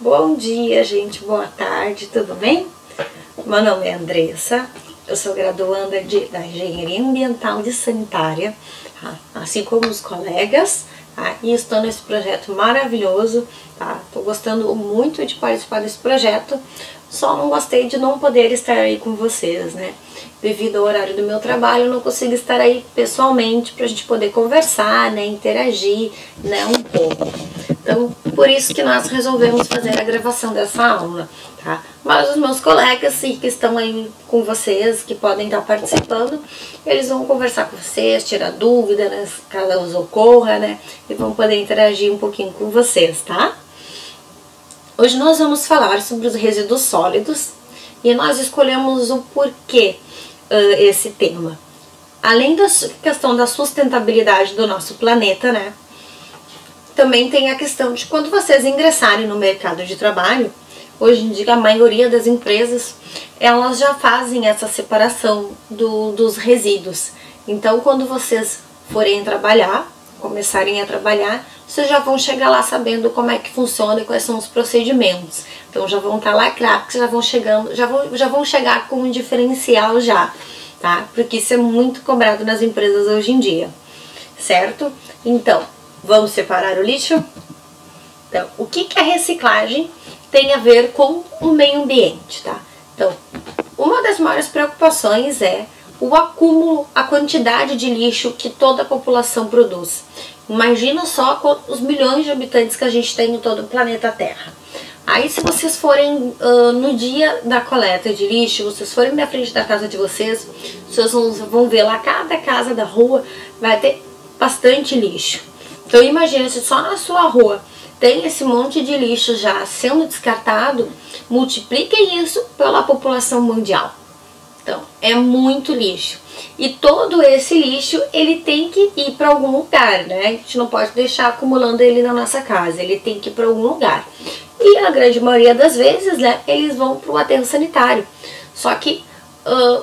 Bom dia, gente, boa tarde, tudo bem? Meu nome é Andressa, eu sou graduanda da Engenharia Ambiental e Sanitária, tá? Assim como os colegas, tá? E estou nesse projeto maravilhoso, tá? Tô gostando muito de participar desse projeto, só não gostei de não poder estar aí com vocês, né? Devido ao horário do meu trabalho, eu não consigo estar aí pessoalmente pra gente poder conversar, né, interagir, né, um pouco. Então, por isso que nós resolvemos fazer a gravação dessa aula, tá? Mas os meus colegas, sim, que estão aí com vocês, que podem estar participando, eles vão conversar com vocês, tirar dúvidas, né, caso ocorra, né, e vão poder interagir um pouquinho com vocês, tá? Hoje nós vamos falar sobre os resíduos sólidos e nós escolhemos o porquê esse tema. Além da questão da sustentabilidade do nosso planeta, né? Também tem a questão de quando vocês ingressarem no mercado de trabalho, hoje em dia a maioria das empresas, elas já fazem essa separação dos resíduos. Então quando vocês forem trabalhar, começarem a trabalhar, vocês já vão chegar lá sabendo como é que funciona e quais são os procedimentos. Então já vão estar lacrados, já vão chegando, já vão chegar com um diferencial já, tá? Porque isso é muito cobrado nas empresas hoje em dia, certo? Então, vamos separar o lixo? Então, o que a reciclagem tem a ver com o meio ambiente, tá? Então, uma das maiores preocupações é o acúmulo, a quantidade de lixo que toda a população produz. Imagina só os milhões de habitantes que a gente tem em todo o planeta Terra. Aí se vocês forem no dia da coleta de lixo, vocês forem na frente da casa de vocês vão ver lá, cada casa da rua vai ter bastante lixo. Então imagina, se só na sua rua tem esse monte de lixo já sendo descartado, multipliquem isso pela população mundial. Então, é muito lixo. E todo esse lixo, ele tem que ir para algum lugar, né? A gente não pode deixar acumulando ele na nossa casa, ele tem que ir para algum lugar. E a grande maioria das vezes, né, eles vão para o aterro sanitário. Só que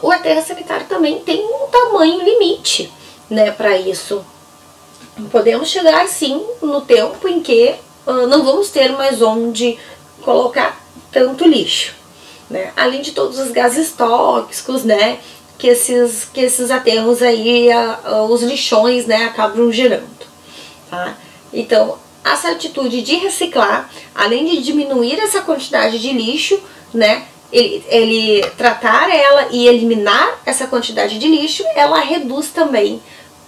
o aterro sanitário também tem um tamanho limite, né, para isso. Podemos chegar, sim, no tempo em que não vamos ter mais onde colocar tanto lixo, né? Além de todos os gases tóxicos, né, que esses aterros aí, os lixões, né, acabam gerando, tá? Então, essa atitude de reciclar, além de diminuir essa quantidade de lixo, né, ele tratar ela e eliminar essa quantidade de lixo, ela reduz também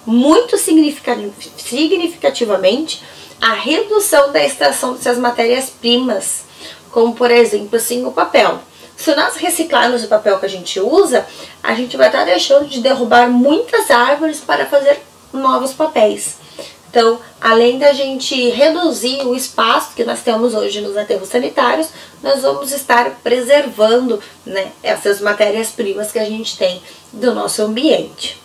muito significativamente a redução da extração dessas matérias-primas, como por exemplo assim, o papel. Se nós reciclarmos o papel que a gente usa, a gente vai estar deixando de derrubar muitas árvores para fazer novos papéis. Então, além da gente reduzir o espaço que nós temos hoje nos aterros sanitários, nós vamos estar preservando, né, essas matérias-primas que a gente tem do nosso ambiente.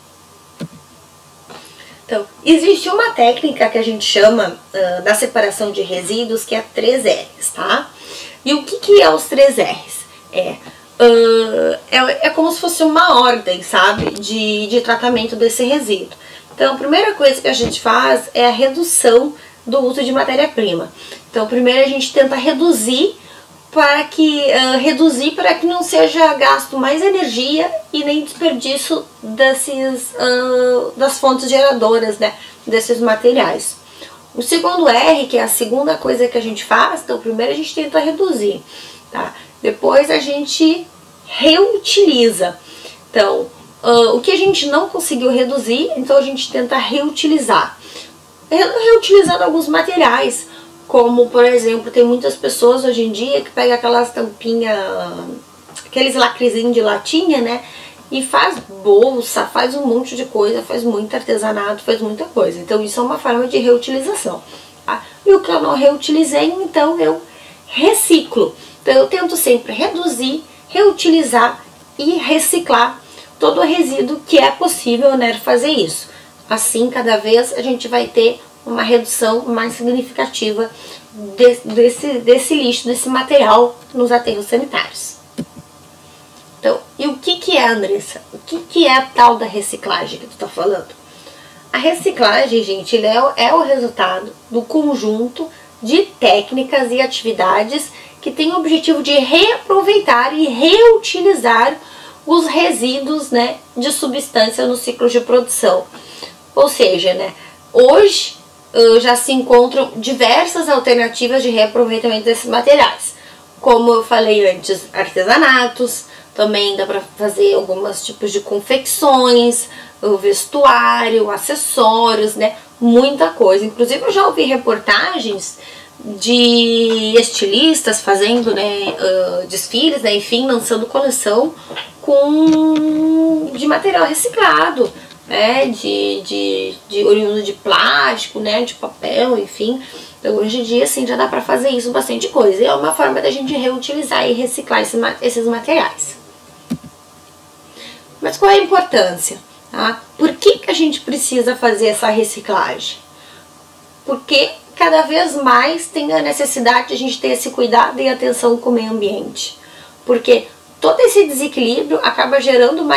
Então, existe uma técnica que a gente chama da separação de resíduos, que é 3 R's, tá? E o que é os 3 R's? É como se fosse uma ordem, sabe, de tratamento desse resíduo. Então, a primeira coisa que a gente faz é a redução do uso de matéria-prima. Então, primeiro a gente tenta reduzir para que não seja gasto mais energia e nem desperdício das fontes geradoras, né, desses materiais. O segundo R, que é a segunda coisa que a gente faz, então primeiro a gente tenta reduzir, tá? Depois a gente reutiliza. Então, o que a gente não conseguiu reduzir, então a gente tenta reutilizar. Reutilizando alguns materiais, como por exemplo, tem muitas pessoas hoje em dia que pegam aquelas tampinhas, aqueles lacrezinhos de latinha, né? E faz bolsa, faz um monte de coisa, faz muito artesanato, faz muita coisa. Então isso é uma forma de reutilização, tá? E o que eu não reutilizei, então eu reciclo. Então eu tento sempre reduzir, reutilizar e reciclar todo o resíduo que é possível, né, fazer isso. Assim, cada vez a gente vai ter uma redução mais significativa desse lixo, desse material nos aterros sanitários. Então, e o que é, Andressa? O que é a tal da reciclagem que tu tá falando? A reciclagem, gente, é o resultado do conjunto de técnicas e atividades que tem o objetivo de reaproveitar e reutilizar os resíduos, né, de substância no ciclo de produção. Ou seja, né, hoje já se encontram diversas alternativas de reaproveitamento desses materiais. Como eu falei antes, artesanatos, também dá para fazer alguns tipos de confecções, o vestuário, acessórios, né, muita coisa. Inclusive eu já ouvi reportagens de estilistas fazendo, né, desfiles, né, enfim, lançando coleção de material reciclado, né, de oriundo de plástico, né, de papel, enfim. Então, hoje em dia, assim, já dá pra fazer isso, bastante coisa. E é uma forma da gente reutilizar e reciclar esses materiais. Mas qual é a importância? Tá? Por que a gente precisa fazer essa reciclagem? Porque cada vez mais tem a necessidade de a gente ter esse cuidado e atenção com o meio ambiente. Porque todo esse desequilíbrio acaba gerando uma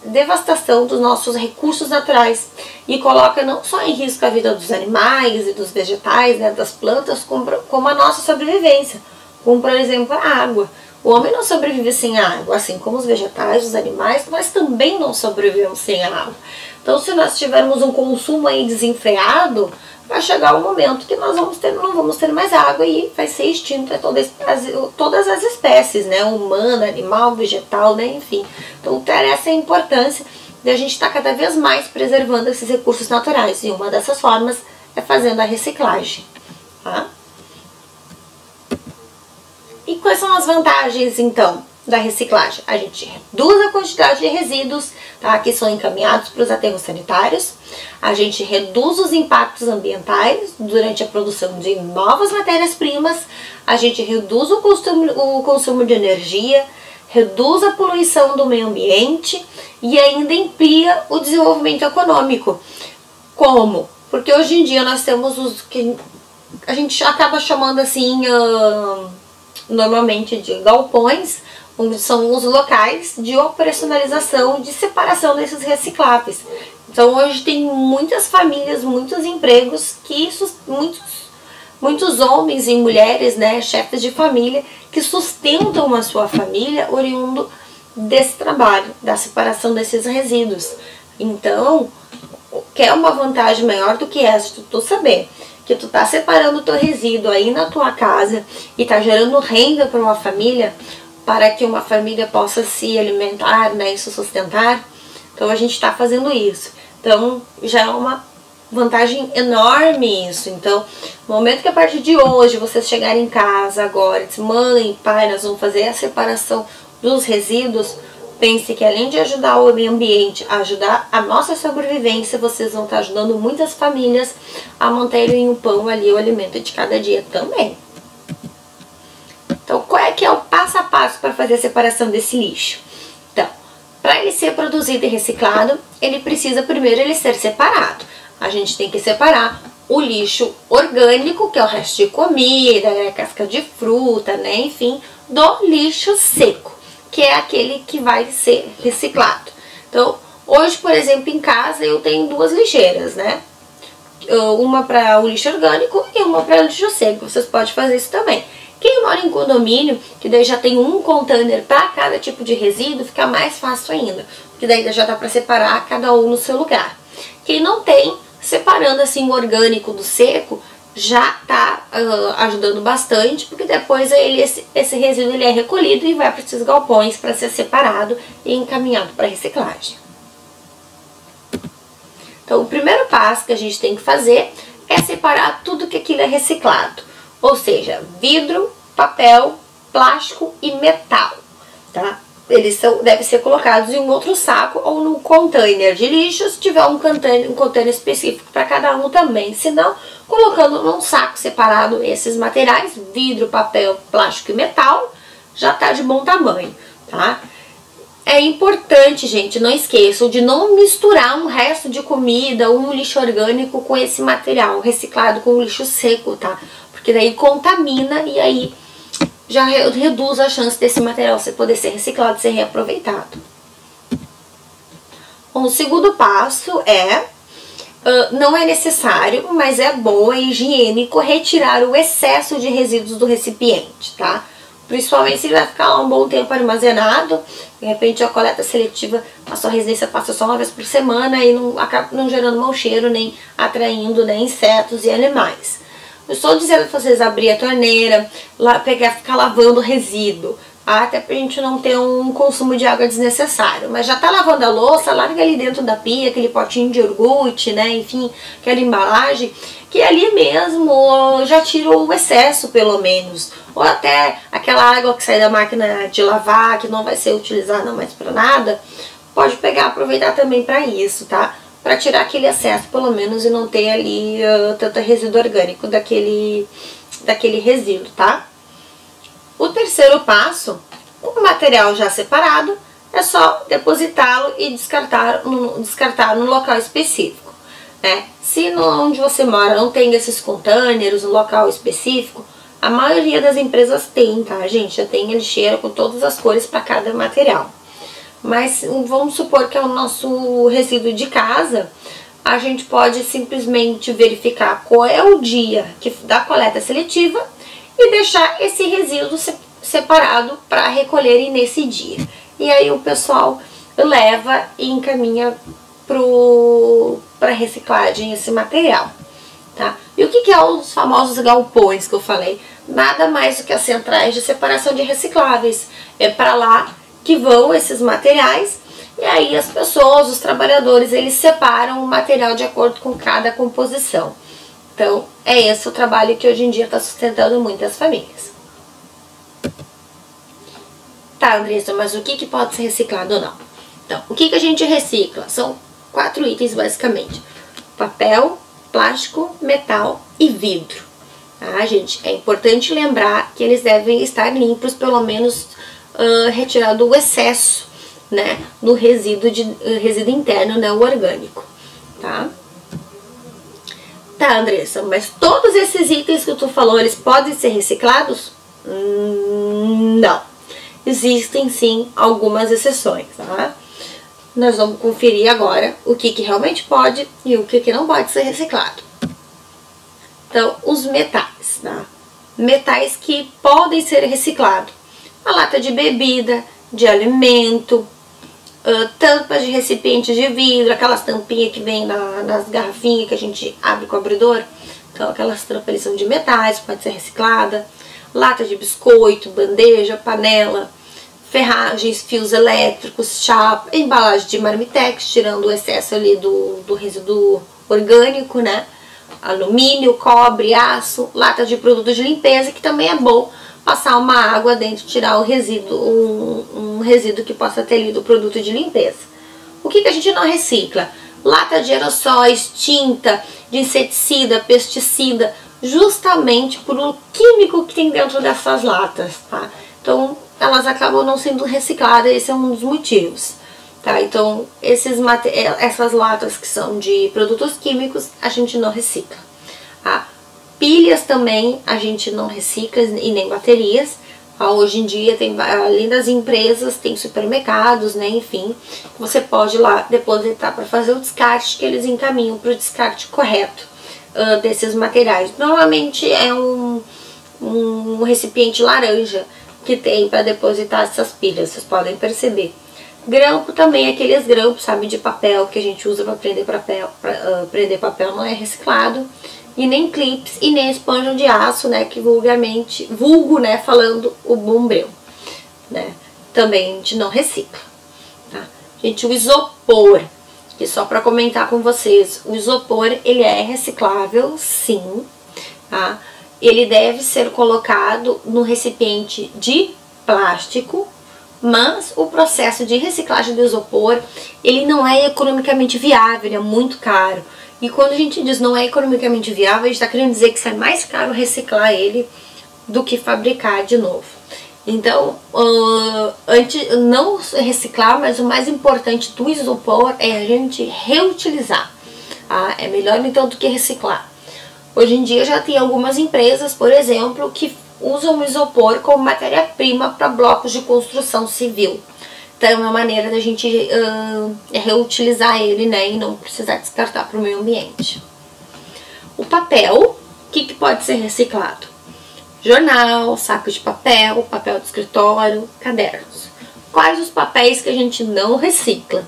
devastação dos nossos recursos naturais e coloca não só em risco a vida dos animais e dos vegetais, né, das plantas, como a nossa sobrevivência, como por exemplo a água. O homem não sobrevive sem água, assim como os vegetais, os animais, nós também não sobrevivemos sem água. Então, se nós tivermos um consumo aí desenfreado, vai chegar um momento que nós não vamos ter mais água e vai ser extinto todas as espécies, né? Humana, animal, vegetal, né? Enfim. Então, essa é a importância de a gente estar cada vez mais preservando esses recursos naturais. E uma dessas formas é fazendo a reciclagem, tá? E quais são as vantagens, então, da reciclagem? A gente reduz a quantidade de resíduos, tá, que são encaminhados para os aterros sanitários. A gente reduz os impactos ambientais durante a produção de novas matérias-primas. A gente reduz o consumo de energia, reduz a poluição do meio ambiente e ainda amplia o desenvolvimento econômico. Como? Porque hoje em dia nós temos os que a gente acaba chamando assim, normalmente de galpões, onde são os locais de operacionalização, de separação desses recicláveis. Então hoje tem muitas famílias, muitos empregos, muitos homens e mulheres, né, chefes de família, que sustentam a sua família oriundo desse trabalho, da separação desses resíduos. Então, quer uma vantagem maior do que essa, tu saber que tu tá separando o teu resíduo aí na tua casa e tá gerando renda para uma família, para que uma família possa se alimentar, né, e se sustentar. Então a gente está fazendo isso. Então já é uma vantagem enorme isso. Então, no momento que a partir de hoje vocês chegarem em casa agora, diz, mãe, pai, nós vamos fazer a separação dos resíduos, pense que além de ajudar o meio ambiente, ajudar a nossa sobrevivência, vocês vão estar ajudando muitas famílias a manterem o pão ali, o alimento de cada dia também. Então, qual é que é o passo a passo para fazer a separação desse lixo? Então, para ele ser produzido e reciclado, ele precisa primeiro ele ser separado. A gente tem que separar o lixo orgânico, que é o resto de comida, né, casca de fruta, né, enfim, do lixo seco, que é aquele que vai ser reciclado. Então, hoje, por exemplo, em casa eu tenho duas lixeiras, né? Uma para o lixo orgânico e uma para o lixo seco. Vocês podem fazer isso também. Quem mora em condomínio, que daí já tem um container para cada tipo de resíduo, fica mais fácil ainda, porque daí já dá para separar cada um no seu lugar. Quem não tem, separando assim o orgânico do seco, já está ajudando bastante, porque depois esse resíduo ele é recolhido e vai para esses galpões para ser separado e encaminhado para reciclagem. Então, o primeiro passo que a gente tem que fazer é separar tudo que aquilo é reciclado, ou seja, vidro, papel, plástico e metal, tá? Eles devem ser colocados em um outro saco ou num container de lixo, se tiver um container específico para cada um também. Se não, colocando num saco separado esses materiais, vidro, papel, plástico e metal, já tá de bom tamanho, tá? É importante, gente, não esqueçam de não misturar um resto de comida ou um lixo orgânico com esse material reciclado com o lixo seco, tá? Porque daí contamina e aí já reduz a chance desse material poder ser reciclado, ser reaproveitado. Bom, o segundo passo é Não é necessário, mas é bom, é higiênico retirar o excesso de resíduos do recipiente, tá? Principalmente se ele vai ficar lá um bom tempo armazenado, de repente a coleta seletiva, a sua residência passa só uma vez por semana e não acaba não gerando mau cheiro, nem atraindo, né, insetos e animais. Eu estou dizendo para vocês abrir a torneira, ficar lavando o resíduo, até pra gente não ter um consumo de água desnecessário. Mas já tá lavando a louça, larga ali dentro da pia, aquele potinho de iogurte, né, enfim, aquela embalagem, que ali mesmo já tira o excesso, pelo menos. Ou até aquela água que sai da máquina de lavar, que não vai ser utilizada mais pra nada, pode pegar, aproveitar também pra isso, tá? Pra tirar aquele excesso, pelo menos, e não ter ali tanto resíduo orgânico daquele resíduo, tá? O terceiro passo, com o material já separado, é só depositá-lo e descartar no local específico, né? Se onde você mora não tem esses containers, um local específico, a maioria das empresas tem, tá, gente? Já tem lixeira com todas as cores para cada material. Mas vamos supor que é o nosso resíduo de casa, a gente pode simplesmente verificar qual é o dia da coleta seletiva e deixar esse resíduo separado para recolher nesse dia. E aí o pessoal leva e encaminha para reciclagem esse material, tá? E o que é os famosos galpões que eu falei? Nada mais do que as centrais de separação de recicláveis. É para lá que vão esses materiais e aí as pessoas, os trabalhadores, eles separam o material de acordo com cada composição. Então, é esse o trabalho que hoje em dia está sustentando muitas famílias. Tá, Andressa, mas o que pode ser reciclado ou não? Então, o que a gente recicla? São 4 itens, basicamente. Papel, plástico, metal e vidro. Tá, gente? É importante lembrar que eles devem estar limpos, pelo menos retirado o excesso, né, do resíduo interno, né, o orgânico, tá? Tá, Andressa, mas todos esses itens que tu falou, eles podem ser reciclados? Não. Existem sim algumas exceções, tá? Nós vamos conferir agora o que realmente pode e o que não pode ser reciclado. Então, os metais, tá? Metais que podem ser reciclados. A lata de bebida, de alimento, tampas de recipientes de vidro, aquelas tampinhas que vem nas garrafinhas que a gente abre com o abridor. Então, aquelas tampas ali são de metais, pode ser reciclada. Lata de biscoito, bandeja, panela, ferragens, fios elétricos, chapa, embalagem de marmitex, tirando o excesso ali do resíduo orgânico, né? Alumínio, cobre, aço, lata de produtos de limpeza, que também é bom passar uma água dentro, tirar o resíduo, um resíduo que possa ter ali do produto de limpeza. O que a gente não recicla? Lata de aerossóis, tinta, de inseticida, pesticida, justamente por um químico que tem dentro dessas latas, tá? Então, elas acabam não sendo recicladas, esse é um dos motivos, tá? Então, essas latas que são de produtos químicos, a gente não recicla, tá? Pilhas também a gente não recicla e nem baterias. Hoje em dia, além das empresas, tem supermercados, né, enfim, você pode ir lá depositar para fazer o descarte, que eles encaminham para o descarte correto desses materiais. Normalmente é um recipiente laranja que tem para depositar essas pilhas, vocês podem perceber. Grampo também, aqueles grampos, sabe, de papel que a gente usa para prender papel, não é reciclado. E nem clips e nem esponja de aço, né, que vulgo, né, falando o bombril, né, também a gente não recicla, tá? Gente, o isopor, que só para comentar com vocês, o isopor, ele é reciclável, sim, tá? Ele deve ser colocado no recipiente de plástico, mas o processo de reciclagem do isopor, ele não é economicamente viável, ele é muito caro. E quando a gente diz não é economicamente viável, a gente está querendo dizer que sai mais caro reciclar ele do que fabricar de novo. Então, não reciclar, mas o mais importante do isopor é a gente reutilizar. Tá? É melhor então do que reciclar. Hoje em dia já tem algumas empresas, por exemplo, que usam o isopor como matéria-prima para blocos de construção civil. Então é uma maneira da gente reutilizar ele, né, e não precisar descartar para o meio ambiente. O papel, o que pode ser reciclado? Jornal, saco de papel, papel de escritório, cadernos. Quais os papéis que a gente não recicla?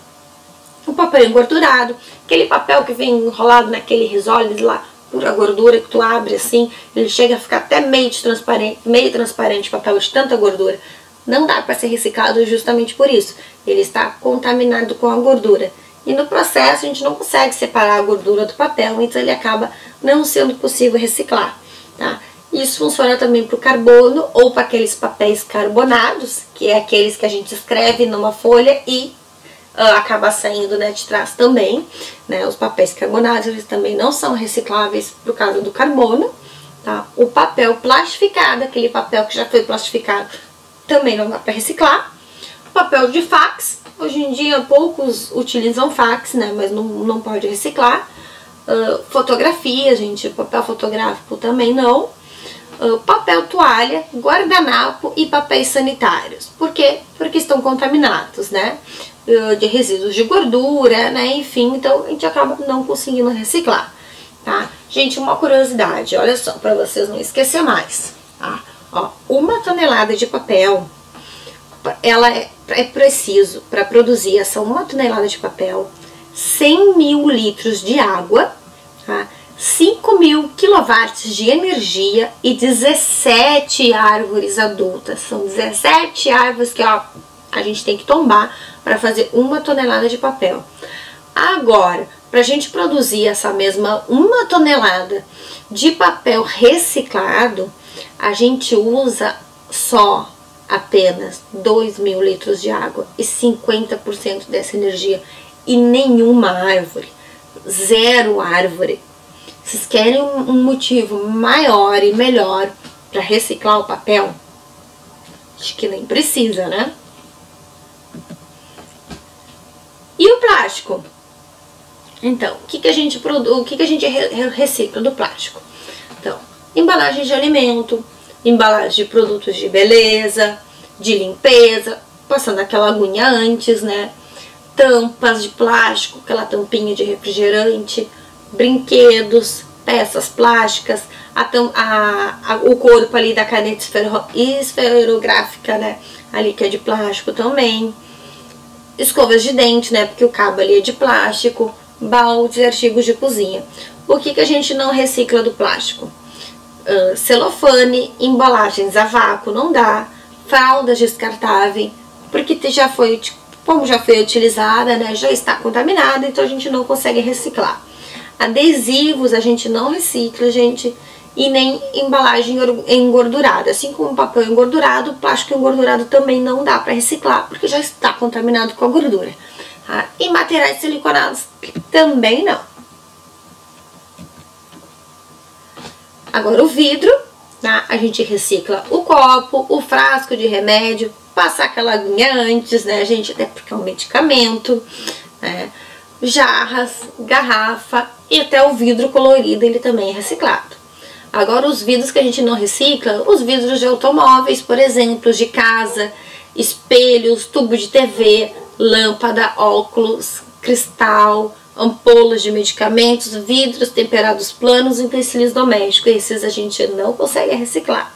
O papel engordurado, aquele papel que vem enrolado naquele risole lá, pura gordura, que tu abre assim, ele chega a ficar até meio transparente o papel de tanta gordura. Não dá para ser reciclado justamente por isso. Ele está contaminado com a gordura. E no processo a gente não consegue separar a gordura do papel, então ele acaba não sendo possível reciclar, tá? Isso funciona também para o carbono ou para aqueles papéis carbonados, que é aqueles que a gente escreve numa folha e acaba saindo, né, de trás também, né? Os papéis carbonados, eles também não são recicláveis por causa do carbono, tá? O papel plastificado, aquele papel que já foi plastificado, também não dá para reciclar. O papel de fax, hoje em dia poucos utilizam fax, né, mas não pode reciclar. Fotografia, gente, papel fotográfico também não. Papel toalha, guardanapo e papéis sanitários. Por quê? Porque estão contaminados, né, de resíduos de gordura, né, enfim, então a gente acaba não conseguindo reciclar, tá? Gente, uma curiosidade, olha só, para vocês não esquecer mais, tá? Ó, 1 tonelada de papel, ela é preciso, para produzir essa 1 tonelada de papel, 100 mil litros de água, tá? 5.000 quilowatts de energia e 17 árvores adultas. São 17 árvores que, ó, a gente tem que tombar para fazer 1 tonelada de papel. Agora, para a gente produzir essa mesma 1 tonelada de papel reciclado, a gente usa só apenas 2.000 litros de água e 50% dessa energia e nenhuma árvore, 0 árvore. Vocês querem um motivo maior e melhor para reciclar o papel? Acho que nem precisa, né? E o plástico? Então, o que a gente produz, o que a gente recicla do plástico? Então, embalagem de alimento, embalagem de produtos de beleza, de limpeza, passando aquela agulha antes, né? Tampas de plástico, aquela tampinha de refrigerante, brinquedos, peças plásticas, o corpo ali da caneta esferográfica, né? Ali que é de plástico também. Escovas de dente, né? Porque o cabo ali é de plástico, baldes e artigos de cozinha. O que a gente não recicla do plástico? Celofane, embalagens a vácuo não dá, fraldas descartáveis, porque como já foi utilizada, né, já está contaminada, então a gente não consegue reciclar. Adesivos a gente não recicla, gente, e nem embalagem engordurada. Assim como papel engordurado, plástico engordurado também não dá para reciclar, porque já está contaminado com a gordura. Tá? E materiais siliconados também não. Agora o vidro, tá? A gente recicla o copo, o frasco de remédio, passar aquela aguinha antes, né, gente? Até porque é um medicamento, né? Jarras, garrafa e até o vidro colorido, ele também é reciclado. Agora os vidros que a gente não recicla, os vidros de automóveis, por exemplo, de casa, espelhos, tubo de TV, lâmpada, óculos, cristal, ampolas de medicamentos, vidros temperados planos e utensílios domésticos. Esses a gente não consegue reciclar,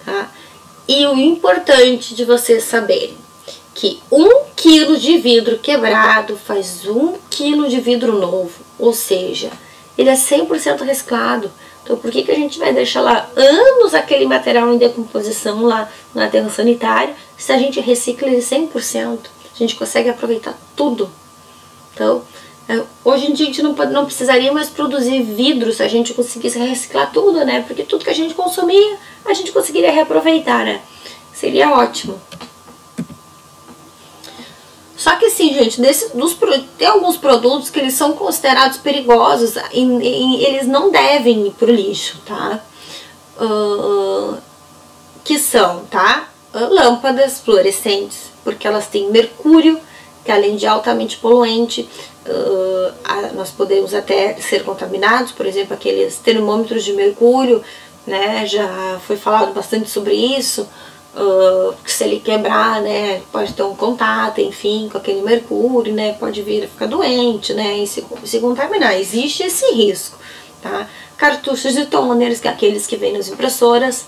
tá? E o importante de vocês saberem que 1 quilo de vidro quebrado faz 1 quilo de vidro novo, ou seja, ele é 100% reciclado. Então por que a gente vai deixar lá anos aquele material em decomposição lá no aterro sanitário, se a gente recicla ele 100%? A gente consegue aproveitar tudo. Então, hoje em dia a gente não precisaria mais produzir vidro se a gente conseguisse reciclar tudo, né? Porque tudo que a gente consumia, a gente conseguiria reaproveitar, né? Seria ótimo. Só que assim, gente, tem alguns produtos que eles são considerados perigosos e eles não devem ir pro lixo, tá? Que são, tá? Lâmpadas fluorescentes, porque elas têm mercúrio, que além de altamente poluente, nós podemos até ser contaminados, por exemplo, aqueles termômetros de mercúrio, né? Já foi falado bastante sobre isso. que se ele quebrar, né, pode ter um contato, enfim, com aquele mercúrio, né, pode vir a ficar doente, né, e se contaminar. Existe esse risco, tá? Cartuchos de toners, que é aqueles que vêm nas impressoras,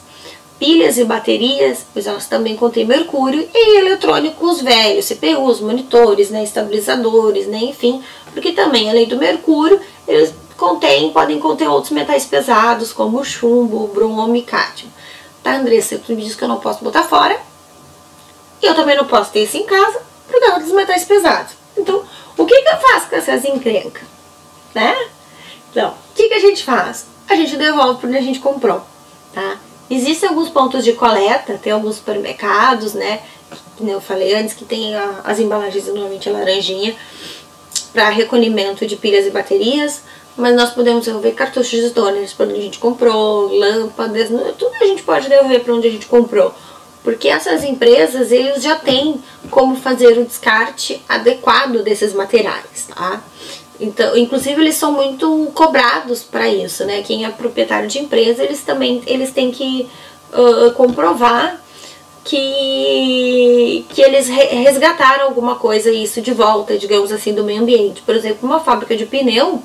pilhas e baterias, pois elas também contêm mercúrio, e eletrônicos velhos, CPUs, monitores, né, estabilizadores, né, enfim, porque também, além do mercúrio, eles podem conter outros metais pesados, como chumbo, bromo e cádmio. Tá, Andressa, tu me diz que eu não posso botar fora, e eu também não posso ter isso em casa, por causa dos metais pesados. Então, o que eu faço com essas encrencas, né? Então, o que a gente faz? A gente devolve para onde a gente comprou, tá? Existem alguns pontos de coleta, tem alguns supermercados, né? Como eu falei antes, que tem as embalagens normalmente laranjinha, para recolhimento de pilhas e baterias, mas nós podemos devolver cartuchos de toners para onde a gente comprou, lâmpadas, tudo a gente pode devolver para onde a gente comprou. Porque essas empresas, eles já têm como fazer o descarte adequado desses materiais, tá? Então, inclusive, eles são muito cobrados para isso, né? Quem é proprietário de empresa, eles têm que comprovar que eles resgataram alguma coisa, isso de volta, digamos assim, do meio ambiente. Por exemplo, uma fábrica de pneu,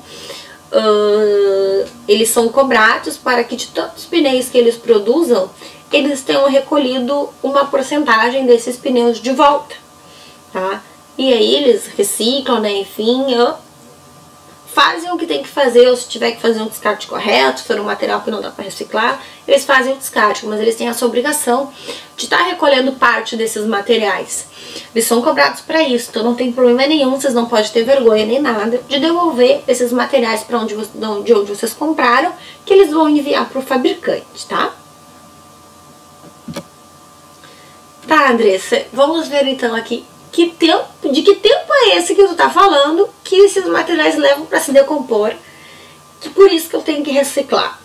eles são cobrados para que de tantos pneus que eles produzam, eles tenham recolhido uma porcentagem desses pneus de volta, tá? E aí eles reciclam, né, enfim, fazem o que tem que fazer, ou se tiver que fazer um descarte correto, se for um material que não dá para reciclar, eles fazem o descarte, mas eles têm essa obrigação de estar recolhendo parte desses materiais. Eles são cobrados para isso, então não tem problema nenhum, vocês não podem ter vergonha nem nada de devolver esses materiais para de onde vocês compraram, que eles vão enviar para o fabricante, tá? Tá, Andressa, vamos ver então aqui. De que tempo é esse que tu tá falando que esses materiais levam para se decompor, que por isso que eu tenho que reciclar,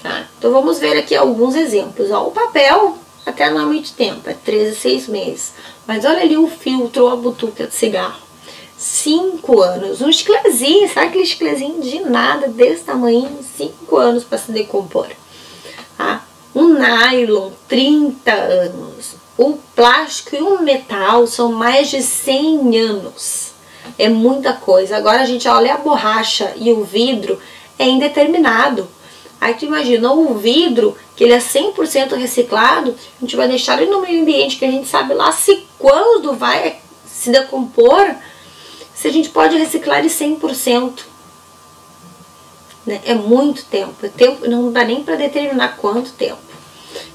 tá? Então vamos ver aqui alguns exemplos. Ó, o papel até não há muito tempo, é 13, 6 meses, mas olha ali o filtro ou a butuca de cigarro, 5 anos. Um chiclezinho, sabe aquele chiclezinho de nada desse tamanho, 5 anos para se decompor, tá? Um nylon, 30 anos. O plástico e o metal são mais de 100 anos. É muita coisa. Agora a gente olha a borracha e o vidro, é indeterminado. Aí tu imagina o vidro, que ele é 100% reciclado, a gente vai deixar ele no meio ambiente, que a gente sabe lá se quando vai se decompor, se a gente pode reciclar ele 100%. Né? É muito tempo. Não dá nem para determinar quanto tempo.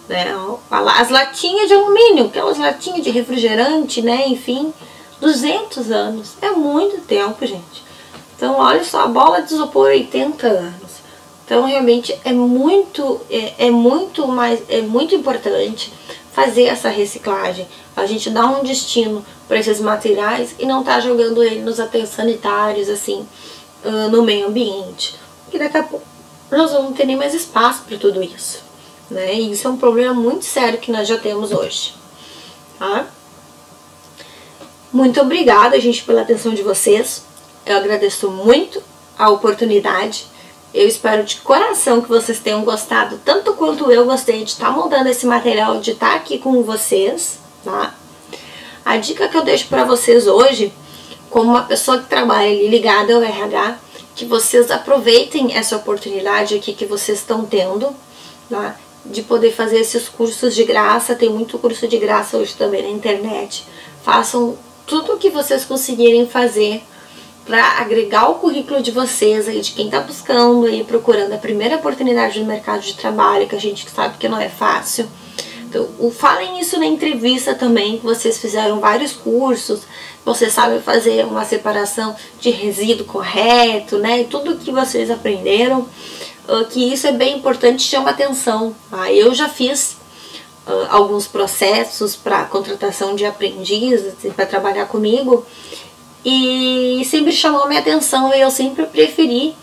Né? As latinhas de alumínio, aquelas latinhas de refrigerante, né? Enfim, 200 anos. É muito tempo, gente. Então, olha só, a bola de isopor, 80 anos. Então, realmente, é muito importante fazer essa reciclagem. A gente dá um destino para esses materiais e não tá jogando ele nos aterros sanitários, assim, no meio ambiente. Porque daqui a pouco nós não vamos ter nem mais espaço para tudo isso. Né? E isso é um problema muito sério que nós já temos hoje, tá? Muito obrigada, gente, pela atenção de vocês. Eu agradeço muito a oportunidade. Eu espero de coração que vocês tenham gostado, tanto quanto eu gostei de estar montando esse material, de estar aqui com vocês, tá? A dica que eu deixo para vocês hoje, como uma pessoa que trabalha ali ligada ao RH, que vocês aproveitem essa oportunidade aqui que vocês estão tendo, tá? De poder fazer esses cursos de graça. Tem muito curso de graça hoje também na internet. Façam tudo o que vocês conseguirem fazer para agregar o currículo de vocês, aí, de quem está buscando, aí, procurando a primeira oportunidade no mercado de trabalho, que a gente sabe que não é fácil. Então, falem isso na entrevista também, que vocês fizeram vários cursos, vocês sabem fazer uma separação de resíduo correto, né? E tudo que vocês aprenderam, que isso é bem importante, chama atenção. Tá? Eu já fiz alguns processos para contratação de aprendizes para trabalhar comigo e sempre chamou minha atenção, e eu sempre preferi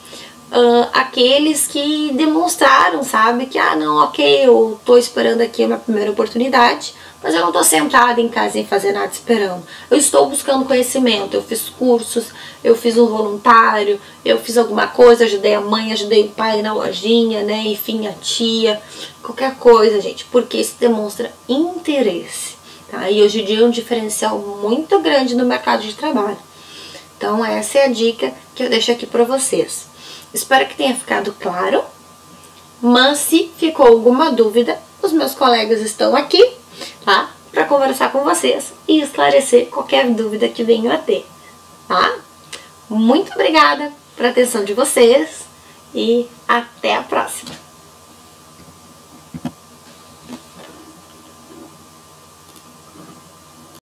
aqueles que demonstraram, sabe, que não, ok, eu tô esperando aqui a minha primeira oportunidade, mas eu não tô sentada em casa sem fazer nada esperando. Eu estou buscando conhecimento, eu fiz cursos, eu fiz um voluntário, eu fiz alguma coisa, ajudei a mãe, ajudei o pai na lojinha, né, enfim, a tia, qualquer coisa, gente, porque isso demonstra interesse, tá? E hoje em dia é um diferencial muito grande no mercado de trabalho. Então essa é a dica que eu deixo aqui para vocês. Espero que tenha ficado claro, mas se ficou alguma dúvida, os meus colegas estão aqui, tá? Para conversar com vocês e esclarecer qualquer dúvida que venham a ter, tá? Muito obrigada pela atenção de vocês e até a próxima!